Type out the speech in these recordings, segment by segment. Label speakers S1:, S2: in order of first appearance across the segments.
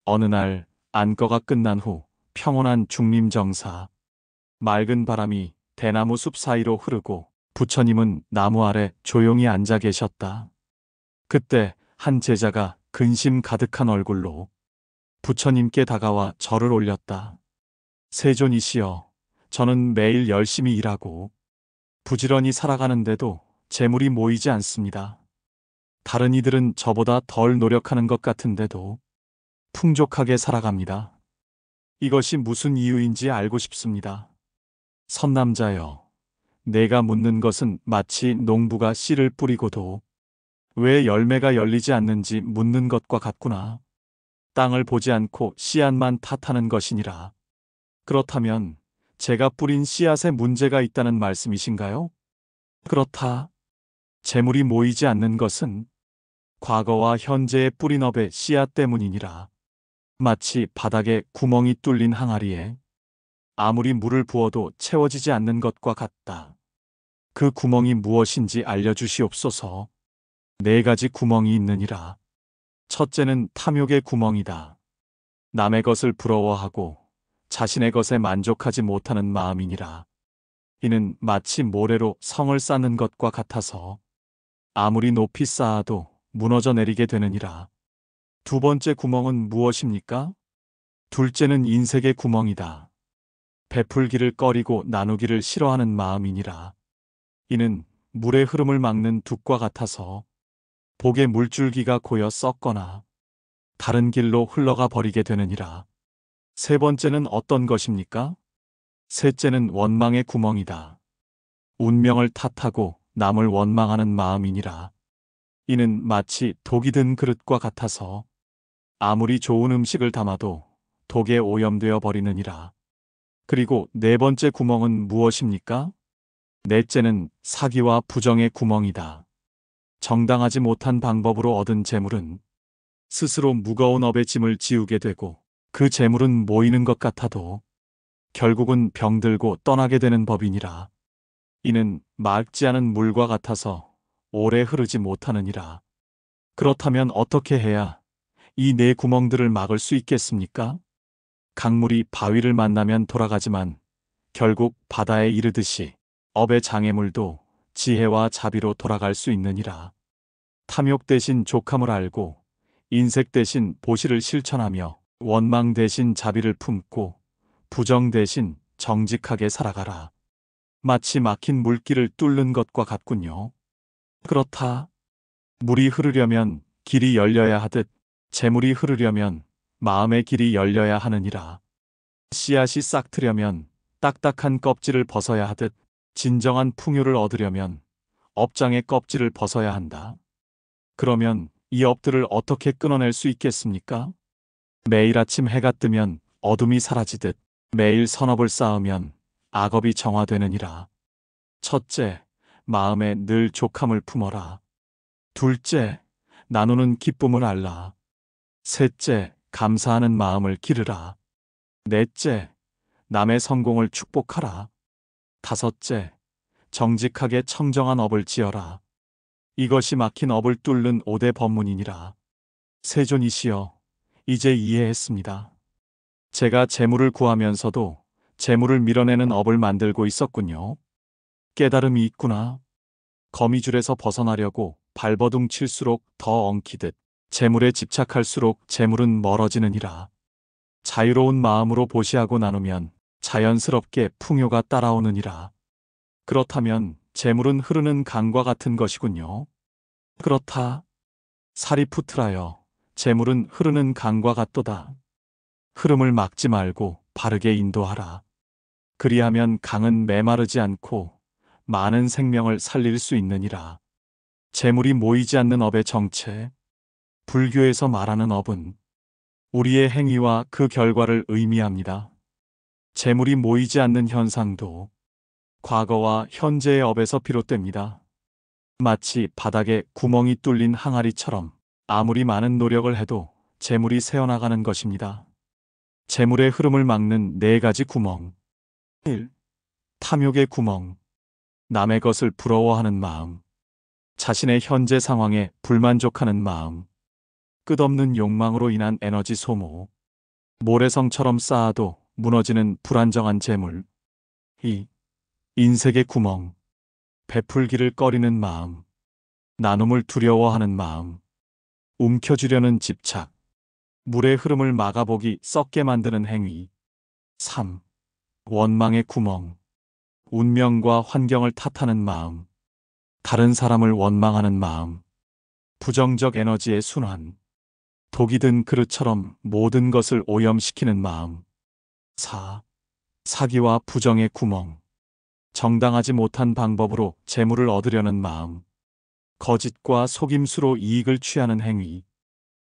S1: 어느 날 안거가 끝난 후 평온한 중림정사. 맑은 바람이 대나무 숲 사이로 흐르고 부처님은 나무 아래 조용히 앉아 계셨다. 그때 한 제자가 근심 가득한 얼굴로 부처님께 다가와 절을 올렸다. 세존이시여, 저는 매일 열심히 일하고 부지런히 살아가는데도 재물이 모이지 않습니다. 다른 이들은 저보다 덜 노력하는 것 같은데도 풍족하게 살아갑니다. 이것이 무슨 이유인지 알고 싶습니다. 선남자여, 내가 묻는 것은 마치 농부가 씨를 뿌리고도 왜 열매가 열리지 않는지 묻는 것과 같구나. 땅을 보지 않고 씨앗만 탓하는 것이니라. 그렇다면 제가 뿌린 씨앗에 문제가 있다는 말씀이신가요? 그렇다. 재물이 모이지 않는 것은 과거와 현재의 뿌린 업의 씨앗 때문이니라. 마치 바닥에 구멍이 뚫린 항아리에 아무리 물을 부어도 채워지지 않는 것과 같다. 그 구멍이 무엇인지 알려주시옵소서. 네 가지 구멍이 있느니라. 첫째는 탐욕의 구멍이다. 남의 것을 부러워하고 자신의 것에 만족하지 못하는 마음이니라. 이는 마치 모래로 성을 쌓는 것과 같아서 아무리 높이 쌓아도 무너져 내리게 되느니라. 두 번째 구멍은 무엇입니까? 둘째는 인색의 구멍이다. 베풀기를 꺼리고 나누기를 싫어하는 마음이니라. 이는 물의 흐름을 막는 둑과 같아서 복의 물줄기가 고여 썩거나 다른 길로 흘러가 버리게 되느니라. 세 번째는 어떤 것입니까? 셋째는 원망의 구멍이다. 운명을 탓하고 남을 원망하는 마음이니라. 이는 마치 독이 든 그릇과 같아서 아무리 좋은 음식을 담아도 독에 오염되어 버리느니라. 그리고 네 번째 구멍은 무엇입니까? 넷째는 사기와 부정의 구멍이다. 정당하지 못한 방법으로 얻은 재물은 스스로 무거운 업의 짐을 지우게 되고 그 재물은 모이는 것 같아도 결국은 병들고 떠나게 되는 법이니라. 이는 맑지 않은 물과 같아서 오래 흐르지 못하느니라. 그렇다면 어떻게 해야 이 네 구멍들을 막을 수 있겠습니까? 강물이 바위를 만나면 돌아가지만 결국 바다에 이르듯이 업의 장애물도 지혜와 자비로 돌아갈 수 있느니라. 탐욕 대신 족함을 알고 인색 대신 보시를 실천하며 원망 대신 자비를 품고 부정 대신 정직하게 살아가라. 마치 막힌 물길을 뚫는 것과 같군요. 그렇다. 물이 흐르려면 길이 열려야 하듯 재물이 흐르려면 마음의 길이 열려야 하느니라. 씨앗이 싹트려면 딱딱한 껍질을 벗어야 하듯 진정한 풍요를 얻으려면 업장의 껍질을 벗어야 한다. 그러면 이 업들을 어떻게 끊어낼 수 있겠습니까? 매일 아침 해가 뜨면 어둠이 사라지듯 매일 선업을 쌓으면 악업이 정화되느니라. 첫째, 마음에 늘 족함을 품어라. 둘째, 나누는 기쁨을 알라. 셋째, 감사하는 마음을 기르라. 넷째, 남의 성공을 축복하라. 다섯째, 정직하게 청정한 업을 지어라. 이것이 막힌 업을 뚫는 5대 법문이니라. 세존이시여, 이제 이해했습니다. 제가 재물을 구하면서도 재물을 밀어내는 업을 만들고 있었군요. 깨달음이 있구나. 거미줄에서 벗어나려고 발버둥 칠수록 더 엉키듯 재물에 집착할수록 재물은 멀어지느니라. 자유로운 마음으로 보시하고 나누면 자연스럽게 풍요가 따라오느니라. 그렇다면 재물은 흐르는 강과 같은 것이군요. 그렇다. 사리푸트라여, 재물은 흐르는 강과 같도다. 흐름을 막지 말고 바르게 인도하라. 그리하면 강은 메마르지 않고 많은 생명을 살릴 수 있느니라. 재물이 모이지 않는 업의 정체, 불교에서 말하는 업은 우리의 행위와 그 결과를 의미합니다. 재물이 모이지 않는 현상도 과거와 현재의 업에서 비롯됩니다. 마치 바닥에 구멍이 뚫린 항아리처럼 아무리 많은 노력을 해도 재물이 새어나가는 것입니다. 재물의 흐름을 막는 네 가지 구멍. 1. 탐욕의 구멍. 남의 것을 부러워하는 마음. 자신의 현재 상황에 불만족하는 마음. 끝없는 욕망으로 인한 에너지 소모, 모래성처럼 쌓아도 무너지는 불안정한 재물, 이 인색의 구멍, 베풀기를 꺼리는 마음, 나눔을 두려워하는 마음, 움켜쥐려는 집착, 물의 흐름을 막아보기 썩게 만드는 행위. 3. 원망의 구멍, 운명과 환경을 탓하는 마음, 다른 사람을 원망하는 마음, 부정적 에너지의 순환, 독이 든 그릇처럼 모든 것을 오염시키는 마음. 4. 사기와 부정의 구멍, 정당하지 못한 방법으로 재물을 얻으려는 마음, 거짓과 속임수로 이익을 취하는 행위,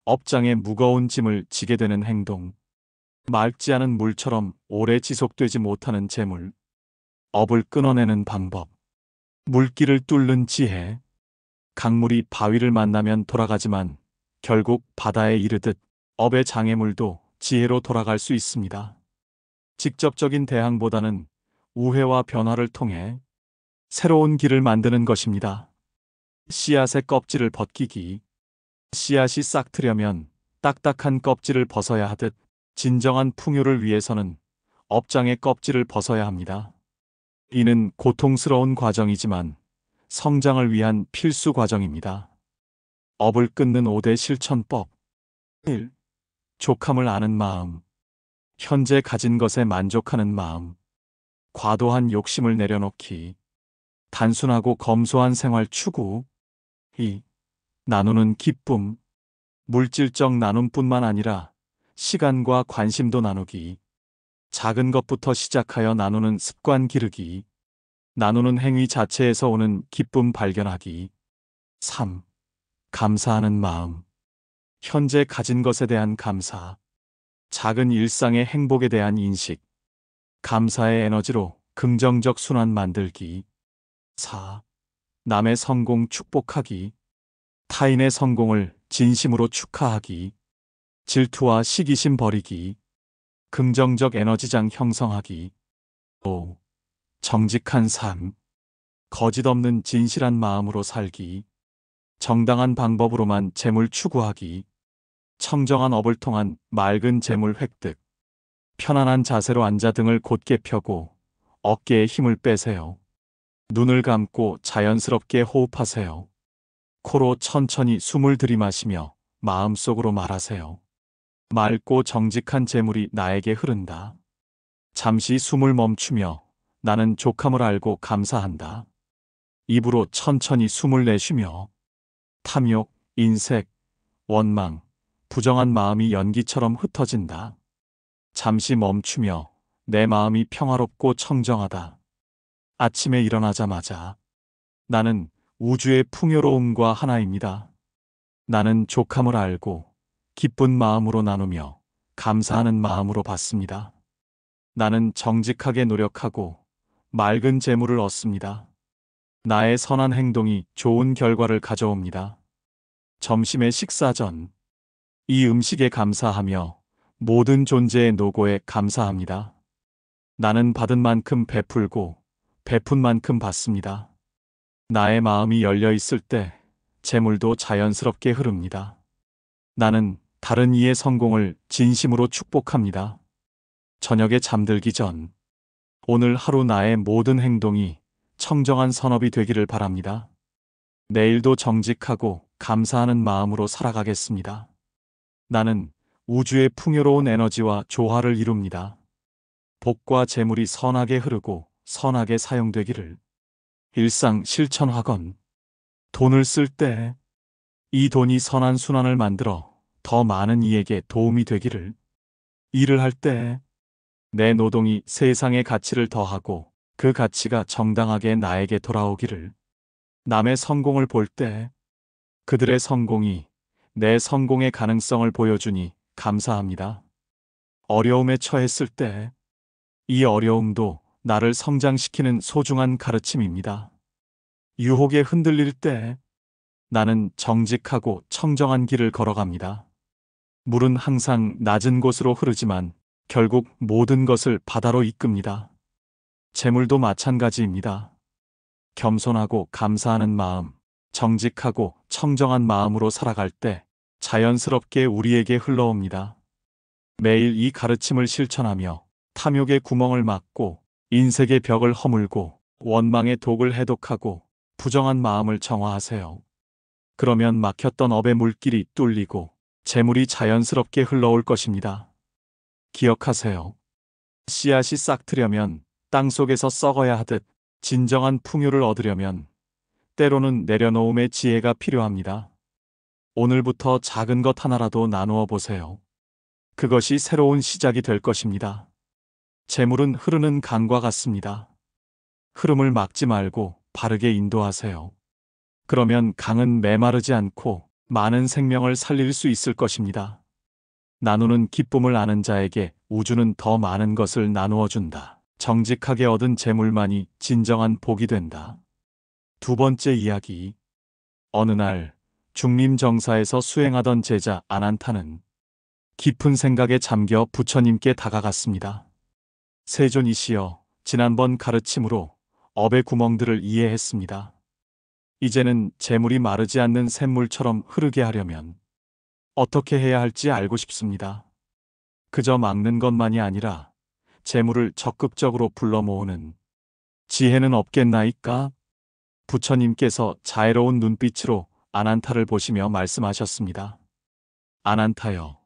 S1: 업장에 무거운 짐을 지게 되는 행동, 맑지 않은 물처럼 오래 지속되지 못하는 재물, 업을 끊어내는 방법, 물길을 뚫는 지혜. 강물이 바위를 만나면 돌아가지만 결국 바다에 이르듯 업의 장애물도 지혜로 돌아갈 수 있습니다. 직접적인 대항보다는 우회와 변화를 통해 새로운 길을 만드는 것입니다. 씨앗의 껍질을 벗기기. 씨앗이 싹트려면 딱딱한 껍질을 벗어야 하듯 진정한 풍요를 위해서는 업장의 껍질을 벗어야 합니다. 이는 고통스러운 과정이지만 성장을 위한 필수 과정입니다. 업을 끊는 5대 실천법. 1. 족함을 아는 마음. 현재 가진 것에 만족하는 마음. 과도한 욕심을 내려놓기. 단순하고 검소한 생활 추구. 2. 나누는 기쁨. 물질적 나눔뿐만 아니라 시간과 관심도 나누기. 작은 것부터 시작하여 나누는 습관 기르기. 나누는 행위 자체에서 오는 기쁨 발견하기. 3. 감사하는 마음. 현재 가진 것에 대한 감사. 작은 일상의 행복에 대한 인식. 감사의 에너지로 긍정적 순환 만들기. 4. 남의 성공 축복하기. 타인의 성공을 진심으로 축하하기. 질투와 시기심 버리기. 긍정적 에너지장 형성하기. 5. 정직한 삶. 거짓 없는 진실한 마음으로 살기. 정당한 방법으로만 재물 추구하기. 청정한 업을 통한 맑은 재물 획득. 편안한 자세로 앉아 등을 곧게 펴고 어깨에 힘을 빼세요. 눈을 감고 자연스럽게 호흡하세요. 코로 천천히 숨을 들이마시며 마음속으로 말하세요. 맑고 정직한 재물이 나에게 흐른다. 잠시 숨을 멈추며 나는 족함을 알고 감사한다. 입으로 천천히 숨을 내쉬며 탐욕, 인색, 원망, 부정한 마음이 연기처럼 흩어진다. 잠시 멈추며 내 마음이 평화롭고 청정하다. 아침에 일어나자마자 나는 우주의 풍요로움과 하나입니다. 나는 족함을 알고 기쁜 마음으로 나누며 감사하는 마음으로 받습니다. 나는 정직하게 노력하고 맑은 재물을 얻습니다. 나의 선한 행동이 좋은 결과를 가져옵니다. 점심의 식사 전, 이 음식에 감사하며 모든 존재의 노고에 감사합니다. 나는 받은 만큼 베풀고 베푼 만큼 받습니다. 나의 마음이 열려 있을 때 재물도 자연스럽게 흐릅니다. 나는 다른 이의 성공을 진심으로 축복합니다. 저녁에 잠들기 전, 오늘 하루 나의 모든 행동이 청정한 선업이 되기를 바랍니다. 내일도 정직하고 감사하는 마음으로 살아가겠습니다. 나는 우주의 풍요로운 에너지와 조화를 이룹니다. 복과 재물이 선하게 흐르고 선하게 사용되기를. 일상 실천 학원. 돈을 쓸 때 이 돈이 선한 순환을 만들어 더 많은 이에게 도움이 되기를. 일을 할 때 내 노동이 세상의 가치를 더하고 그 가치가 정당하게 나에게 돌아오기를. 남의 성공을 볼 때 그들의 성공이 내 성공의 가능성을 보여주니 감사합니다. 어려움에 처했을 때 이 어려움도 나를 성장시키는 소중한 가르침입니다. 유혹에 흔들릴 때 나는 정직하고 청정한 길을 걸어갑니다. 물은 항상 낮은 곳으로 흐르지만 결국 모든 것을 바다로 이끕니다. 재물도 마찬가지입니다. 겸손하고 감사하는 마음, 정직하고 청정한 마음으로 살아갈 때 자연스럽게 우리에게 흘러옵니다. 매일 이 가르침을 실천하며 탐욕의 구멍을 막고 인색의 벽을 허물고 원망의 독을 해독하고 부정한 마음을 정화하세요. 그러면 막혔던 업의 물길이 뚫리고 재물이 자연스럽게 흘러올 것입니다. 기억하세요. 씨앗이 싹트려면 땅속에서 썩어야 하듯 진정한 풍요를 얻으려면 때로는 내려놓음의 지혜가 필요합니다. 오늘부터 작은 것 하나라도 나누어 보세요. 그것이 새로운 시작이 될 것입니다. 재물은 흐르는 강과 같습니다. 흐름을 막지 말고 바르게 인도하세요. 그러면 강은 메마르지 않고 많은 생명을 살릴 수 있을 것입니다. 나누는 기쁨을 아는 자에게 우주는 더 많은 것을 나누어 준다. 정직하게 얻은 재물만이 진정한 복이 된다. 두 번째 이야기. 어느 날 중림정사에서 수행하던 제자 아난타는 깊은 생각에 잠겨 부처님께 다가갔습니다. 세존이시여, 지난번 가르침으로 업의 구멍들을 이해했습니다. 이제는 재물이 마르지 않는 샘물처럼 흐르게 하려면 어떻게 해야 할지 알고 싶습니다. 그저 막는 것만이 아니라 재물을 적극적으로 불러 모으는 지혜는 없겠나이까? 부처님께서 자애로운 눈빛으로 아난타를 보시며 말씀하셨습니다. 아난타여,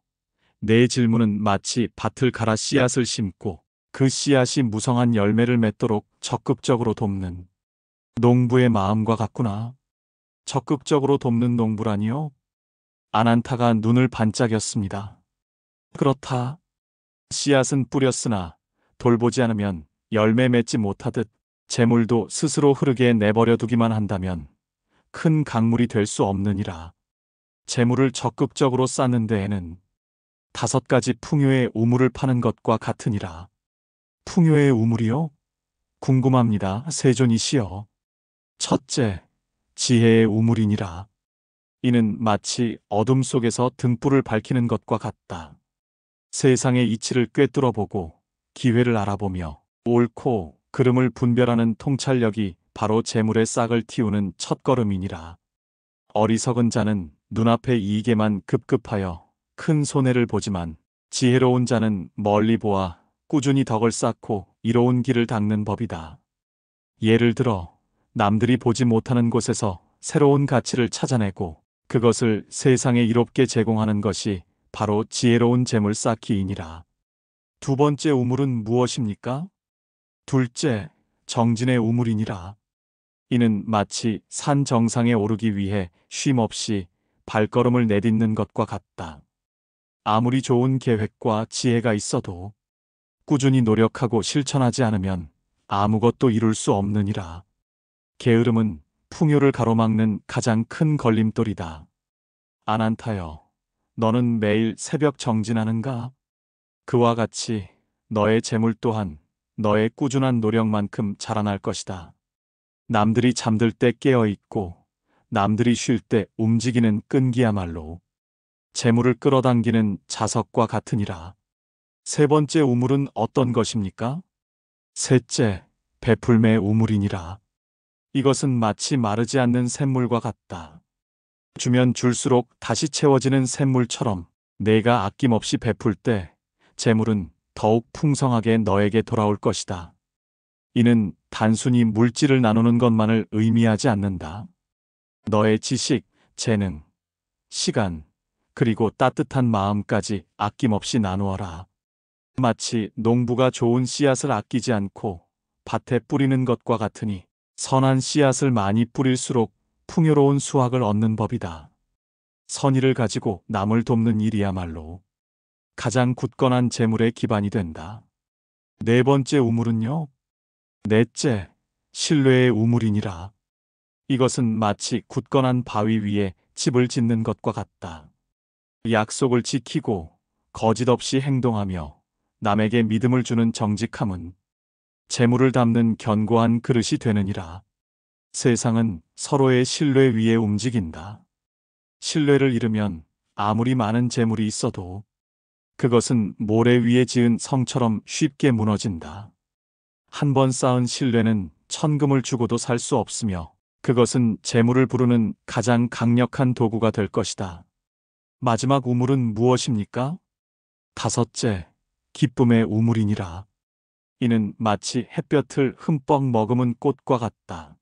S1: 내 질문은 마치 밭을 갈아 씨앗을 심고 그 씨앗이 무성한 열매를 맺도록 적극적으로 돕는 농부의 마음과 같구나. 적극적으로 돕는 농부라니요? 아난타가 눈을 반짝였습니다. 그렇다. 씨앗은 뿌렸으나 돌보지 않으면 열매 맺지 못하듯 재물도 스스로 흐르게 내버려 두기만 한다면 큰 강물이 될 수 없느니라. 재물을 적극적으로 쌓는 데에는 5가지 풍요의 우물을 파는 것과 같으니라. 풍요의 우물이요? 궁금합니다, 세존이시여. 첫째, 지혜의 우물이니라. 이는 마치 어둠 속에서 등불을 밝히는 것과 같다. 세상의 이치를 꿰뚫어보고 기회를 알아보며 옳고 그름을 분별하는 통찰력이 바로 재물의 싹을 틔우는 첫걸음이니라. 어리석은 자는 눈앞의 이익에만 급급하여 큰 손해를 보지만 지혜로운 자는 멀리 보아 꾸준히 덕을 쌓고 이로운 길을 닦는 법이다. 예를 들어 남들이 보지 못하는 곳에서 새로운 가치를 찾아내고 그것을 세상에 이롭게 제공하는 것이 바로 지혜로운 재물 쌓기이니라. 두 번째 우물은 무엇입니까? 둘째, 정진의 우물이니라. 이는 마치 산 정상에 오르기 위해 쉼없이 발걸음을 내딛는 것과 같다. 아무리 좋은 계획과 지혜가 있어도 꾸준히 노력하고 실천하지 않으면 아무것도 이룰 수 없느니라. 게으름은 풍요를 가로막는 가장 큰 걸림돌이다. 아난타여, 너는 매일 새벽 정진하는가? 그와 같이 너의 재물 또한 너의 꾸준한 노력만큼 자라날 것이다. 남들이 잠들 때 깨어 있고 남들이 쉴 때 움직이는 끈기야말로 재물을 끌어당기는 자석과 같으니라. 세 번째 우물은 어떤 것입니까? 셋째, 베풀매 우물이니라. 이것은 마치 마르지 않는 샘물과 같다. 주면 줄수록 다시 채워지는 샘물처럼 내가 아낌없이 베풀 때 재물은 더욱 풍성하게 너에게 돌아올 것이다. 이는 단순히 물질을 나누는 것만을 의미하지 않는다. 너의 지식, 재능, 시간, 그리고 따뜻한 마음까지 아낌없이 나누어라. 마치 농부가 좋은 씨앗을 아끼지 않고 밭에 뿌리는 것과 같으니 선한 씨앗을 많이 뿌릴수록 풍요로운 수확을 얻는 법이다. 선의를 가지고 남을 돕는 일이야말로 가장 굳건한 재물의 기반이 된다. 네 번째 우물은요? 넷째, 신뢰의 우물이니라. 이것은 마치 굳건한 바위 위에 집을 짓는 것과 같다. 약속을 지키고 거짓 없이 행동하며 남에게 믿음을 주는 정직함은 재물을 담는 견고한 그릇이 되느니라. 세상은 서로의 신뢰 위에 움직인다. 신뢰를 잃으면 아무리 많은 재물이 있어도 그것은 모래 위에 지은 성처럼 쉽게 무너진다. 한 번 쌓은 신뢰는 천금을 주고도 살 수 없으며 그것은 재물을 부르는 가장 강력한 도구가 될 것이다. 마지막 우물은 무엇입니까? 다섯째, 기쁨의 우물이니라. 이는 마치 햇볕을 흠뻑 머금은 꽃과 같다.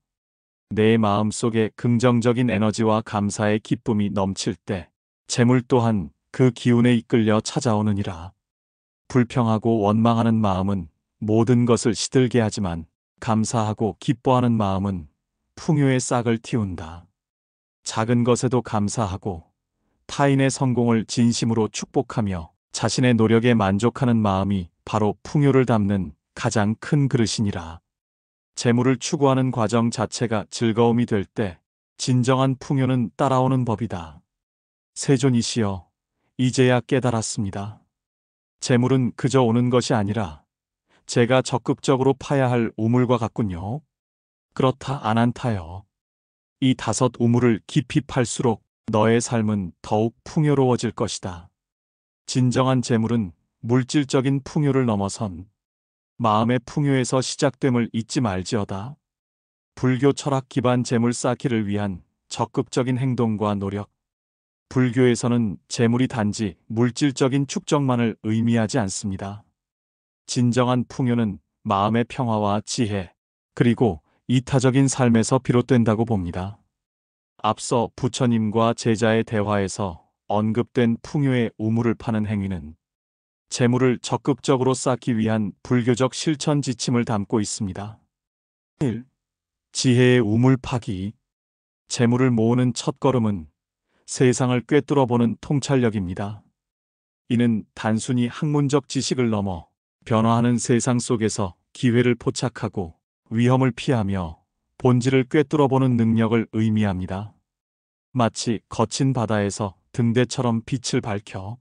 S1: 내 마음속에 긍정적인 에너지와 감사의 기쁨이 넘칠 때 재물 또한 그 기운에 이끌려 찾아오느니라. 불평하고 원망하는 마음은 모든 것을 시들게 하지만 감사하고 기뻐하는 마음은 풍요의 싹을 틔운다. 작은 것에도 감사하고 타인의 성공을 진심으로 축복하며 자신의 노력에 만족하는 마음이 바로 풍요를 담는 가장 큰 그릇이니라. 재물을 추구하는 과정 자체가 즐거움이 될 때 진정한 풍요는 따라오는 법이다. 세존이시여, 이제야 깨달았습니다. 재물은 그저 오는 것이 아니라 제가 적극적으로 파야 할 우물과 같군요. 그렇다 안한타여. 이 다섯 우물을 깊이 팔수록 너의 삶은 더욱 풍요로워질 것이다. 진정한 재물은 물질적인 풍요를 넘어선 마음의 풍요에서 시작됨을 잊지 말지어다. 불교 철학 기반 재물 쌓기를 위한 적극적인 행동과 노력. 불교에서는 재물이 단지 물질적인 축적만을 의미하지 않습니다. 진정한 풍요는 마음의 평화와 지혜, 그리고 이타적인 삶에서 비롯된다고 봅니다. 앞서 부처님과 제자의 대화에서 언급된 풍요의 우물을 파는 행위는 재물을 적극적으로 쌓기 위한 불교적 실천 지침을 담고 있습니다. 1. 지혜의 우물 파기. 재물을 모으는 첫걸음은 세상을 꿰뚫어보는 통찰력입니다. 이는 단순히 학문적 지식을 넘어 변화하는 세상 속에서 기회를 포착하고 위험을 피하며 본질을 꿰뚫어보는 능력을 의미합니다. 마치 거친 바다에서 등대처럼 빛을 밝혀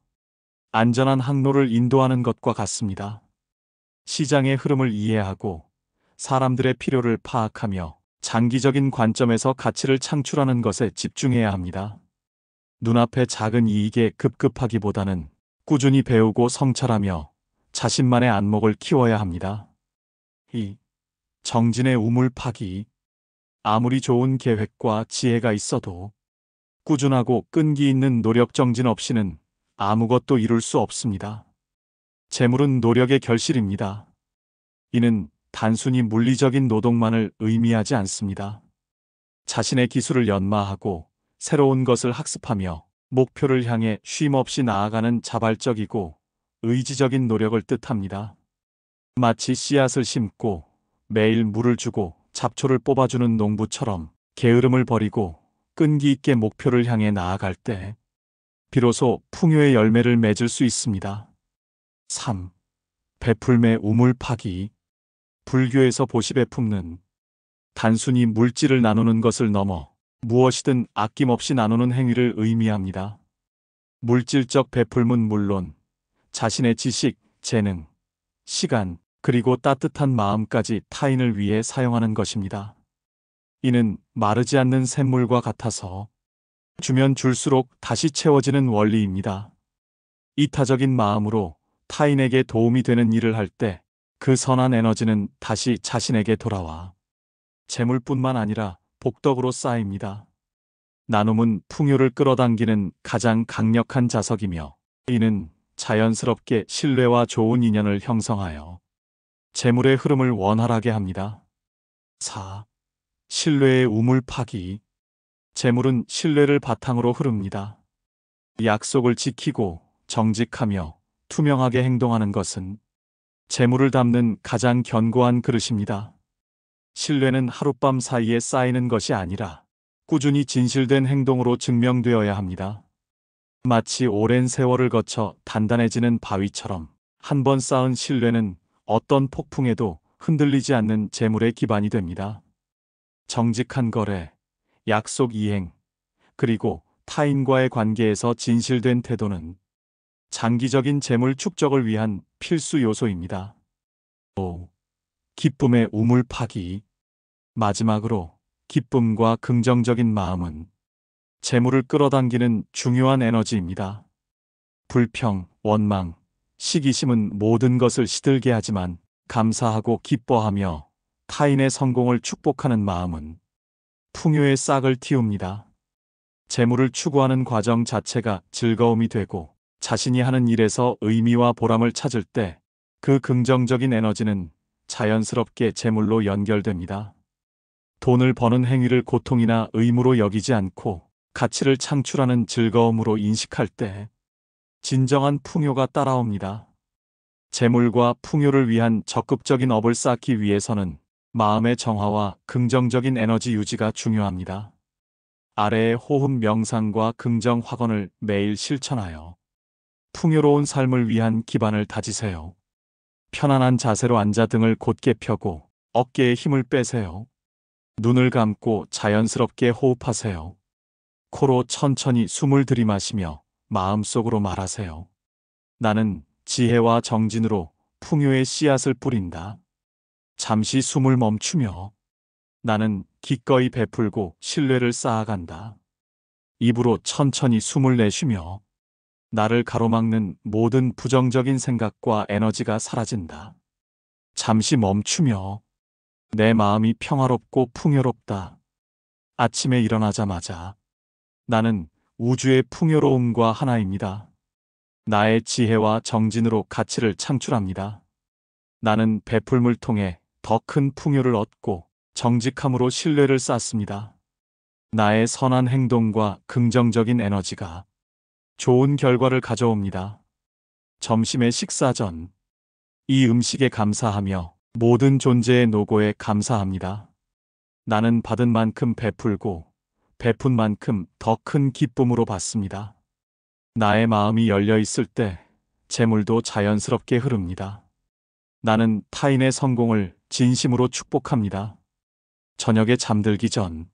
S1: 안전한 항로를 인도하는 것과 같습니다. 시장의 흐름을 이해하고 사람들의 필요를 파악하며 장기적인 관점에서 가치를 창출하는 것에 집중해야 합니다. 눈앞의 작은 이익에 급급하기보다는 꾸준히 배우고 성찰하며 자신만의 안목을 키워야 합니다. 2. 정진의 우물 파기. 아무리 좋은 계획과 지혜가 있어도 꾸준하고 끈기 있는 노력 정진 없이는 아무것도 이룰 수 없습니다. 재물은 노력의 결실입니다. 이는 단순히 물리적인 노동만을 의미하지 않습니다. 자신의 기술을 연마하고 새로운 것을 학습하며 목표를 향해 쉼없이 나아가는 자발적이고 의지적인 노력을 뜻합니다. 마치 씨앗을 심고 매일 물을 주고 잡초를 뽑아주는 농부처럼 게으름을 버리고 끈기 있게 목표를 향해 나아갈 때 비로소 풍요의 열매를 맺을 수 있습니다. 3. 베풀매 우물 파기. 불교에서 보시베품는 단순히 물질을 나누는 것을 넘어 무엇이든 아낌없이 나누는 행위를 의미합니다. 물질적 베풀문 물론 자신의 지식, 재능, 시간, 그리고 따뜻한 마음까지 타인을 위해 사용하는 것입니다. 이는 마르지 않는 샘물과 같아서 주면 줄수록 다시 채워지는 원리입니다. 이타적인 마음으로 타인에게 도움이 되는 일을 할 때 그 선한 에너지는 다시 자신에게 돌아와 재물뿐만 아니라 복덕으로 쌓입니다. 나눔은 풍요를 끌어당기는 가장 강력한 자석이며 이는 자연스럽게 신뢰와 좋은 인연을 형성하여 재물의 흐름을 원활하게 합니다. 4. 신뢰의 우물 파기. 재물은 신뢰를 바탕으로 흐릅니다. 약속을 지키고 정직하며 투명하게 행동하는 것은 재물을 담는 가장 견고한 그릇입니다. 신뢰는 하룻밤 사이에 쌓이는 것이 아니라 꾸준히 진실된 행동으로 증명되어야 합니다. 마치 오랜 세월을 거쳐 단단해지는 바위처럼 한 번 쌓은 신뢰는 어떤 폭풍에도 흔들리지 않는 재물의 기반이 됩니다. 정직한 거래, 약속 이행, 그리고 타인과의 관계에서 진실된 태도는 장기적인 재물 축적을 위한 필수 요소입니다. 5. 기쁨의 우물 파기. 마지막으로 기쁨과 긍정적인 마음은 재물을 끌어당기는 중요한 에너지입니다. 불평, 원망, 시기심은 모든 것을 시들게 하지만 감사하고 기뻐하며 타인의 성공을 축복하는 마음은 풍요의 싹을 틔웁니다. 재물을 추구하는 과정 자체가 즐거움이 되고 자신이 하는 일에서 의미와 보람을 찾을 때 그 긍정적인 에너지는 자연스럽게 재물로 연결됩니다. 돈을 버는 행위를 고통이나 의무로 여기지 않고 가치를 창출하는 즐거움으로 인식할 때 진정한 풍요가 따라옵니다. 재물과 풍요를 위한 적극적인 업을 쌓기 위해서는 마음의 정화와 긍정적인 에너지 유지가 중요합니다. 아래의 호흡 명상과 긍정 확언을 매일 실천하여 풍요로운 삶을 위한 기반을 다지세요. 편안한 자세로 앉아 등을 곧게 펴고 어깨에 힘을 빼세요. 눈을 감고 자연스럽게 호흡하세요. 코로 천천히 숨을 들이마시며 마음속으로 말하세요. 나는 지혜와 정진으로 풍요의 씨앗을 뿌린다. 잠시 숨을 멈추며 나는 기꺼이 베풀고 신뢰를 쌓아간다. 입으로 천천히 숨을 내쉬며 나를 가로막는 모든 부정적인 생각과 에너지가 사라진다. 잠시 멈추며 내 마음이 평화롭고 풍요롭다. 아침에 일어나자마자 나는 우주의 풍요로움과 하나입니다. 나의 지혜와 정진으로 가치를 창출합니다. 나는 베풀물 통해 더 큰 풍요를 얻고 정직함으로 신뢰를 쌓습니다. 나의 선한 행동과 긍정적인 에너지가 좋은 결과를 가져옵니다. 점심의 식사 전, 이 음식에 감사하며 모든 존재의 노고에 감사합니다. 나는 받은 만큼 베풀고 베푼 만큼 더 큰 기쁨으로 받습니다. 나의 마음이 열려 있을 때 재물도 자연스럽게 흐릅니다. 나는 타인의 성공을 진심으로 축복합니다. 저녁에 잠들기 전,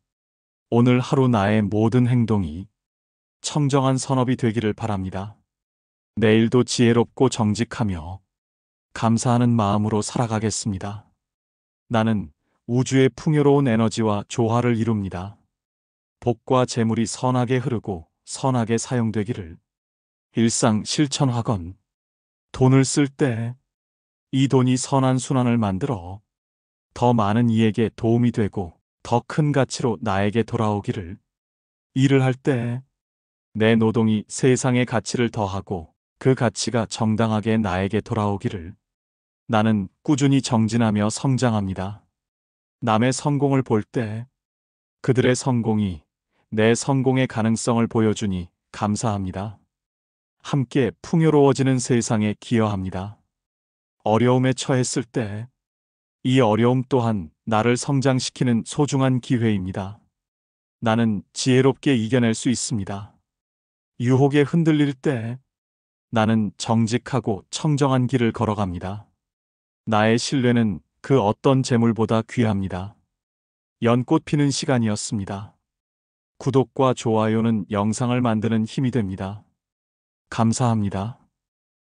S1: 오늘 하루 나의 모든 행동이 청정한 선업이 되기를 바랍니다. 내일도 지혜롭고 정직하며 감사하는 마음으로 살아가겠습니다. 나는 우주의 풍요로운 에너지와 조화를 이룹니다. 복과 재물이 선하게 흐르고 선하게 사용되기를. 일상 실천 확언. 돈을 쓸 때 이 돈이 선한 순환을 만들어 더 많은 이에게 도움이 되고 더 큰 가치로 나에게 돌아오기를. 일을 할 때 내 노동이 세상의 가치를 더하고 그 가치가 정당하게 나에게 돌아오기를. 나는 꾸준히 정진하며 성장합니다. 남의 성공을 볼 때 그들의 성공이 내 성공의 가능성을 보여주니 감사합니다. 함께 풍요로워지는 세상에 기여합니다. 어려움에 처했을 때 이 어려움 또한 나를 성장시키는 소중한 기회입니다. 나는 지혜롭게 이겨낼 수 있습니다. 유혹에 흔들릴 때 나는 정직하고 청정한 길을 걸어갑니다. 나의 신뢰는 그 어떤 재물보다 귀합니다. 연꽃 피는 시간이었습니다. 구독과 좋아요는 영상을 만드는 힘이 됩니다. 감사합니다.